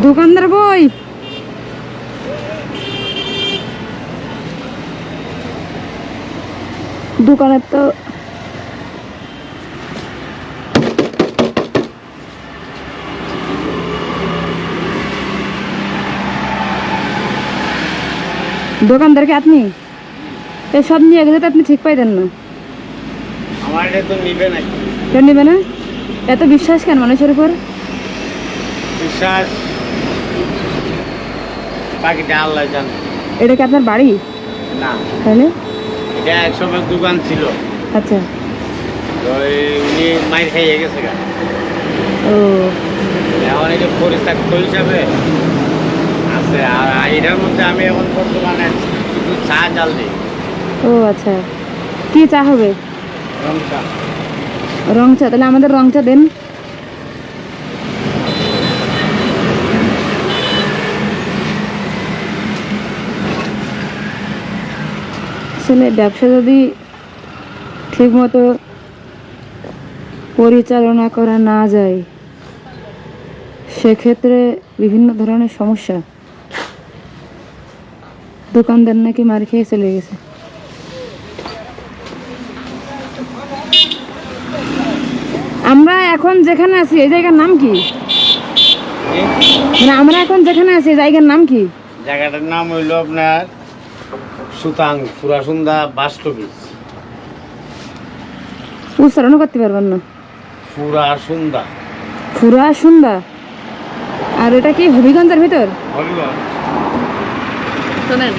দোকানদার বই দোকানের তো দোকানদারকে আপনি সব নিয়ে গেলে তো আপনি ঠিক পাইতেন না। আমার এটা তো নিবে না। কেন নিবে না? এত বিশ্বাস কেন মানুষের উপর? বিশ্বাস বাকিটা আল্লাহ জানে। এটা কি আপনার বাড়ি? না, তাহলে এটা একসময় দোকান ছিল। আচ্ছা। তো উনি মাইর খাইয়ে গেছে গা। ও এখন এটা পরিত্যক্ত হিসাবে আছে। আর এটার মধ্যে আমি এখন বর্তমানে শুধু চা জাল দিই। ও আচ্ছা, কি চা হবে? রং চা। রং চা? তাহলে আমাদের রং চা দেন। আসলে ব্যবসা যদি ঠিকমতো পরিচালনা করা না যায় সেক্ষেত্রে বিভিন্ন ধরনের সমস্যা। দোকানদার নাকি মার খেয়ে চলে গেছে। আমরা এখন যেখানে আছি এই জায়গার নাম কি? মানে আমরা এখন যেখানে আছি এই জায়গার নাম কি? জায়গাটার নাম হইল আপনার সুতাং ফুরাসুন্দা বাস্তবিজ। উচ্চারণ করতে পারবেন না? ফুরাসুন্দা। ফুরাসুন্দা। আর এটা কি হবিগঞ্জের ভিতর? শোনেন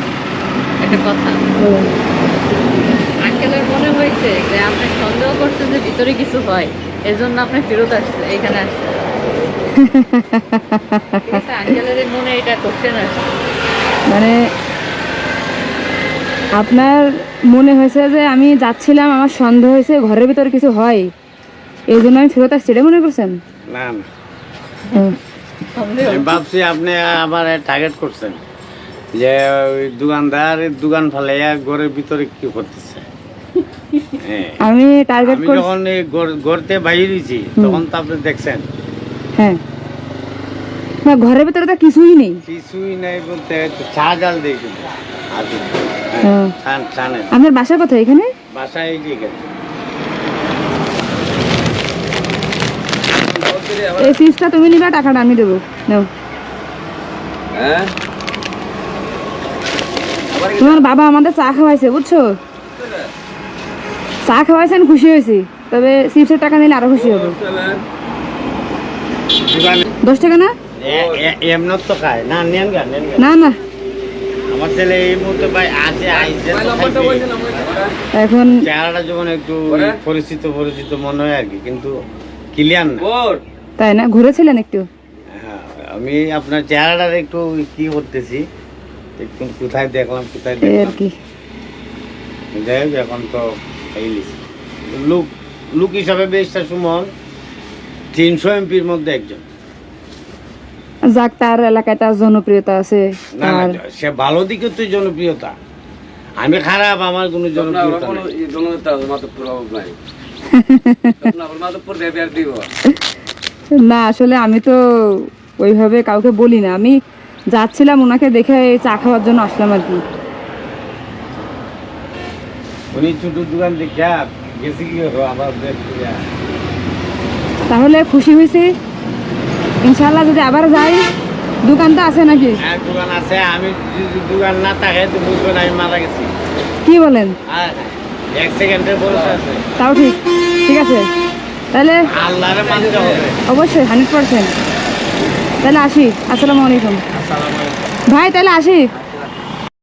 একটা কথা, আঙ্কেলের মনে হয়েছে যে আপনি সন্দেহ করছেন যে ভিতরে কিছু হয়, এজন্য আপনি ফেরত আসছে, এখানে আসছে। ঠিক আছে, আঙ্কেলের মনে এটা কোশ্চেন আসছে। মানে আপনার মনে হয়েছে যে আমি যাচ্ছিলাম, আমার সন্দেহ হয়েছে ঘরের ভিতরে কিছু হয়, এই জন্য আমি ফেরত আসছি, এটা মনে করছেন? না না, হুম। আমি ভাবছি আপনি আবার টার্গেট করছেন যে ওই দোকানদার দোকান ফালাইয়া ঘরের ভিতরে কি করতেছে। হ্যাঁ, আমি টার্গেট আমি করি। যখন এই ঘরতে বাইরে দিয়েছি তখন তো আপনি দেখছেন। হ্যাঁ, না ঘরের ভিতরে তো কিছুই নেই। কিছুই নাই বলতে চা জাল দিই কিন্তু। হ্যাঁ। চা নেই। আপনার বাসা কোথায়? এখানে বাসায় যে গেছে। এই ফিসটা তুমি নিবা, টাকাটা আমি দেবো। নাও। হ্যাঁ, তোমার বাবা আমাদের চা খাওয়াইছে, বুঝছো? চা খাওয়াইছেন, খুশি হয়েছি, তবে চিপসের টাকা নিলে আরো খুশি হবো। 10 টাকা না? এমন তো খায় না, নেন গা নেন গা। না না, আমার ছেলে এই মুহূর্তে ভাই আছে আইছে তো খাইবে। এখন চেহারাটা যখন একটু পরিচিত পরিচিত মনে হয় আর কি, কিন্তু ক্লিয়ার না। তাই না? ঘুরেছিলেন একটু? হ্যাঁ, আমি আপনার চেহারাটার একটু কি করতেছি, একটু কোথায় দেখলাম কোথায় এই আর দেখলাম। কি। যাই হোক, এখন তো খাইলিস লোক লোক হিসাবে বেশটা সুমন 300 এমপির মধ্যে একজন। যাক, তার এলাকায় তার জনপ্রিয়তা আছে। না না, আর সে ভালো দিকে তো জনপ্রিয়তা, আমি খারাপ, আমার কোনো জনপ্রিয়তা নেই। না, আসলে আমি তো ওইভাবে কাউকে বলি না। আমি যাচ্ছিলাম ওনাকে দেখে চা খাওয়ার জন্য আসলাম আর কি। উনি ছোট দোকান দেখা গেছি কি আবার তাহলে খুশি হয়েছি। ইনশাল্লাহ যদি আবার যাই, দোকানটা আছে নাকি? দোকান আছে, আমি যদি দোকান না থাকে তো বুঝবেন আমি মারা গেছি। কি বলেন? আর 1 সেকেন্ডের ভরসা আছে। তাও ঠিক, ঠিক আছে তাহলে। আল্লাহরে মানতে হবে অবশ্যই, 100%। তাহলে আসি। আসসালামু আলাইকুম আসসালামু আলাইকুম। ভাই, তাহলে আসি।